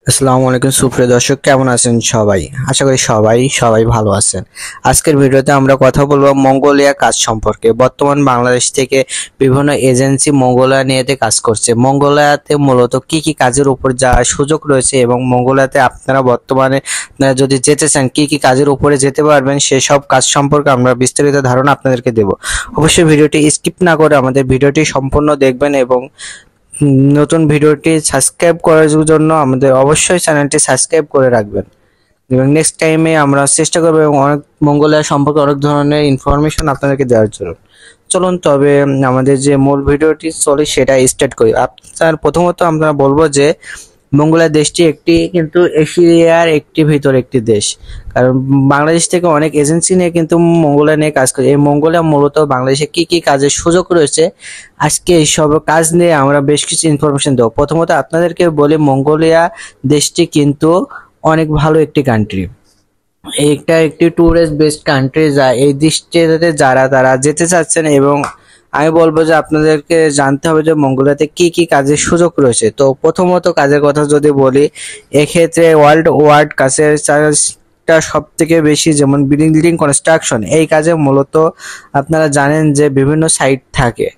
আসসালামু আলাইকুম সুপ্রিয় দর্শক, কেমন আছেন সবাই? আশা করি সবাই ভালো আছেন। আজকের ভিডিওতে আমরা কথা বলবো মঙ্গোলিয়া কাজ সম্পর্কে। বর্তমান বাংলাদেশ থেকে বিভিন্ন এজেন্সি মঙ্গোলিয়া নিয়েতে কাজ করছে। মঙ্গোলিয়াতে মূলত কি কি কাজের উপর যাওয়ার সুযোগ রয়েছে এবং মঙ্গোলিয়াতে আপনারা বর্তমানে যদি যেতে চান কি কি কাজের উপরে যেতে পারবেন সেসব কাজ সম্পর্কে আমরা বিস্তারিত ধারণা আপনাদেরকে দেব। অবশ্যই ভিডিওটি স্কিপ না করে আমাদের ভিডিওটি সম্পূর্ণ দেখবেন এবং নতুন ভিডিওটি সাবস্ক্রাইব করার জন্য আমাদের অবশ্যই চ্যানেলটি সাবস্ক্রাইব করে রাখবেন এবং নেক্সট টাইমে আমরা চেষ্টা করব এবং অনেক মঙ্গোলিয়া সম্পর্কে অনেক ধরনের ইনফরমেশন আপনাদেরকে দেওয়ার জন্য। চলুন তবে আমাদের যে মূল ভিডিওটি চলে সেটা স্টার্ট করি। আপনার প্রথমত আমরা বলবো যে মঙ্গোলিয়া দেশটি কিন্তু এশিয়ার ভিতর একটি দেশ, কারণ বাংলাদেশ থেকে অনেক এজেন্সি নিয়ে কিন্তু মঙ্গোলিয়া নিয়ে কাজ করে। এই মঙ্গোলিয়া মূলত বাংলাদেশে কি কি কাজের সুযোগ রয়েছে আজকে এইসব কাজ নিয়ে আমরা বেশ কিছু ইনফরমেশন দেবো। প্রথমত আপনাদেরকে বলি, মঙ্গোলিয়া দেশটি কিন্তু অনেক ভালো একটি কান্ট্রি। এইটা একটি ট্যুরিস্ট বেসড কান্ট্রি, যা এই দেশটিতে তারা যেতে চাচ্ছেন এবং আমি বলবো যে আপনাদেরকে জানতে হবে যে মঙ্গোলিয়াতে কি কি কাজের সুযোগ রয়েছে। তো প্রথমত কাজের কথা যদি বলি, এক্ষেত্রে ওয়ার্ল্ড কাজের চার্জটা সব থেকে বেশি, যেমন বিল্ডিং কনস্ট্রাকশন। এই কাজে মূলত আপনারা জানেন যে বিভিন্ন সাইট থাকে।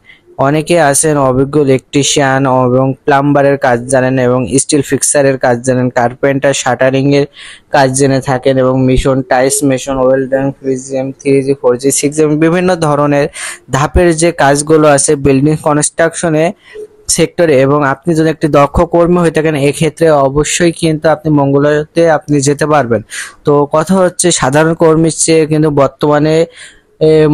অনেকে আছেন অভিজ্ঞ ইলেকট্রিশিয়ান এবং প্লাম্বারের কাজ জানেন এবং স্টিল ফিক্সারের কাজ জানেন, কার্পেন্টার শাটারিং এর কাজ জেনে থাকেন এবং mission tiles mason welding ফ্রিজিয়াম 3G 4G 6G বিভিন্ন ধরনের ধাপের যে কাজগুলো আছে বিল্ডিং কনস্ট্রাকশনে সেক্টরে। এবং আপনি যদি একটি দক্ষ কর্মী হয়ে থাকেন এক্ষেত্রে অবশ্যই কিন্তু আপনি মঙ্গোলিয়াতে আপনি যেতে পারবেন। তো কথা হচ্ছে সাধারণ কর্মীর চেয়ে কিন্তু বর্তমানে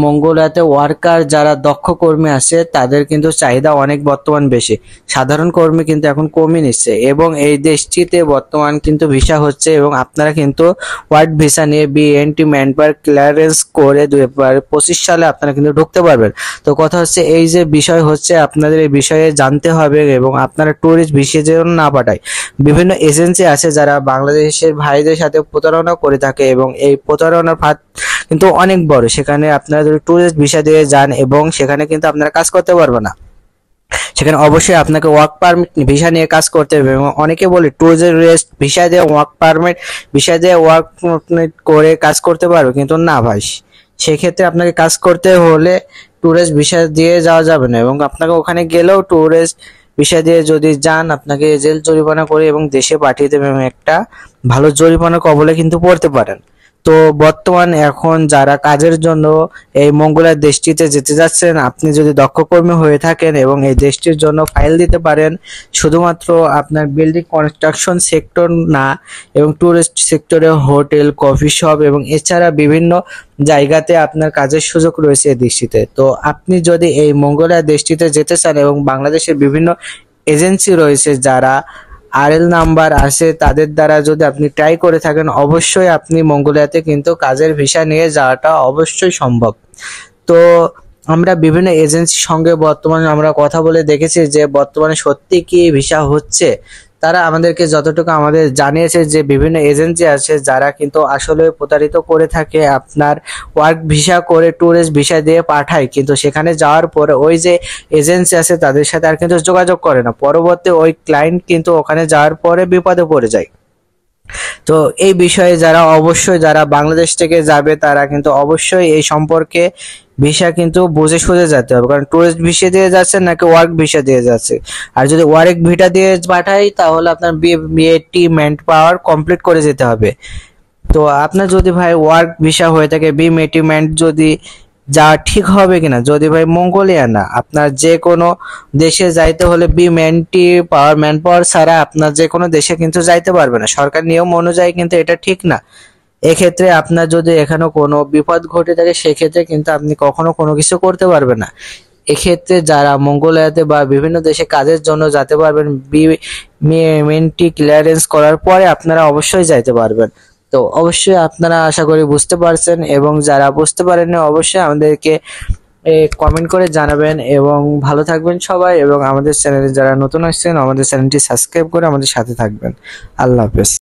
মঙ্গোলিয়াতে ওয়ার্কার যারা দক্ষ কর্মী আছে তাদের কিন্তু চাহিদা অনেক বর্তমান বেশি। সাধারণ কর্মী কিন্তু এখন কমই নিচ্ছে এবং এই দেশটিতে বর্তমান কিন্তু ভিসা হচ্ছে এবং আপনারা কিন্তু ওয়ার্ক ভিসা নিয়ে বিএনটি ম্যান পাওয়ার ক্লিয়ারেন্স করে 2025 সালে আপনারা কিন্তু ঢুকতে পারবেন। তো কথা হচ্ছে এই যে বিষয় হচ্ছে আপনাদের এই বিষয়ে জানতে হবে এবং আপনারা ট্যুরিস্ট ভিসা যেন না পাঠায়। বিভিন্ন এজেন্সি আছে যারা বাংলাদেশের ভাইদের সাথে প্রতারণা করে থাকে এবং এই প্রতারণার ফাঁদ কিন্তু অনেক বড়। সেখানে আপনারা যদি ট্যুরিস্ট ভিসা দিয়ে যান এবং সেখানে কিন্তু আপনারা কাজ করতে পারবেন না, সেখানে অবশ্যই আপনাকে ওয়ার্ক পারমিট ভিসা নিয়ে কাজ করতে হবে। এবং অনেকে বলে ট্যুরিস্ট ভিসা দিয়ে ওয়ার্ক পারমিট ভিসা দিয়ে ওয়ার্ক পারমিট করে কাজ করতে পারবে, কিন্তু না ভাই, সেক্ষেত্রে আপনাকে কাজ করতে হলে ট্যুরিস্ট ভিসা দিয়ে যাওয়া যাবে না এবং আপনাকে ওখানে গেলেও ট্যুরিস্ট ভিসা দিয়ে যদি যান আপনাকে জেল জরিমানা করে এবং দেশে পাঠিয়ে দেবে এবং একটা ভালো জরিমানার কবলে কিন্তু পড়তে পারেন। তো বর্তমান এখন যারা কাজের জন্য এই মঙ্গোলিয়া দেশটিতে যেতে যাচ্ছেন, আপনি যদি দক্ষ কর্মী হয়ে থাকেন এবং এই দেশটির জন্য ফাইল দিতে পারেন, শুধুমাত্র আপনার বিল্ডিং কনস্ট্রাকশন সেক্টর না এবং ট্যুরিস্ট সেক্টরে হোটেল কফি শপ এবং এছাড়া বিভিন্ন জায়গাতে আপনার কাজের সুযোগ রয়েছে এই দেশটিতে। তো আপনি যদি এই মঙ্গোলিয়া দেশটিতে যেতে চান এবং বাংলাদেশের বিভিন্ন এজেন্সি রয়েছে যারা আরএল নাম্বার আছে তাদের দ্বারা যদি আপনি ট্রাই করে থাকেন, অবশ্যই আপনি মঙ্গোলিয়াতে কিন্তু কাজের ভিসা নিয়ে যাওয়াটা অবশ্যই সম্ভব। তো আমরা বিভিন্ন এজেন্সির সঙ্গে বর্তমানে আমরা কথা বলে দেখেছি যে বর্তমানে সত্যি কি ভিসা হচ্ছে। তারা আমাদেরকে যতটুকু আমাদের জানিয়েছে যে বিভিন্ন এজেন্সি আছে যারা কিন্তু আসলে প্রতারিত করে থাকে, আপনার ওয়ার্ক ভিসা করে ট্যুরিস্ট ভিসা দিয়ে পাঠায়, কিন্তু সেখানে যাওয়ার পরে ওই যে এজেন্সি আছে তাদের সাথে আর কিন্তু যোগাযোগ করে না। পরবর্তী ওই ক্লায়েন্ট কিন্তু ওখানে যাওয়ার পরে বিপদে পড়ে যায়। তো এই বিষয়ে যারা বাংলাদেশ থেকে যাবে তারা কিন্তু অবশ্যই এই সম্পর্কে ভিসা কিন্তু বুঝে সুঝে যেতে হবে, কারণ টুরিস্ট ভিসা দিয়ে যাচ্ছে নাকি ওয়ার্ক ভিসা দিয়ে যাচ্ছে। আর যদি ওয়ার্ক ভিসা দিয়ে পাঠাই তাহলে আপনার বিএটি ম্যান পাওয়ার কমপ্লিট করে যেতে হবে। তো আপনার যদি ভাই ওয়ার্ক ভিসা হয়ে থাকে বিমেটিমেন্ট যদি যা ঠিক হবে কিনা, যদি ভাই মঙ্গোলিয়া না আপনার যে কোনো দেশে যাইতে হলে ম্যান পাওয়ার ছাড়া আপনার যে কোনো দেশে কিন্তু যাইতে পারবে না, সরকার নিয়ম অনুযায়ী কিন্তু এটা ঠিক না। এক্ষেত্রে আপনার যদি এখানে কোনো বিপদ ঘটে থাকে সেক্ষেত্রে কিন্তু আপনি কখনো কোনো কিছু করতে পারবেন না। এক্ষেত্রে যারা মঙ্গোলিয়াতে বা বিভিন্ন দেশে কাজের জন্য যেতে পারবেন বিমেন্টি ক্লিয়ারেন্স করার পরে আপনারা অবশ্যই যাইতে পারবেন। তো অবশ্যই আপনারা আশা করি বুঝতে পারছেন এবং যারা বুঝতে পারেননি অবশ্যই আমাদেরকে কমেন্ট করে জানাবেন এবং ভালো থাকবেন সবাই এবং আমাদের চ্যানেলে যারা নতুন আসছেন আমাদের চ্যানেলটি সাবস্ক্রাইব করে আমাদের সাথে থাকবেন। আল্লাহ হাফেজ।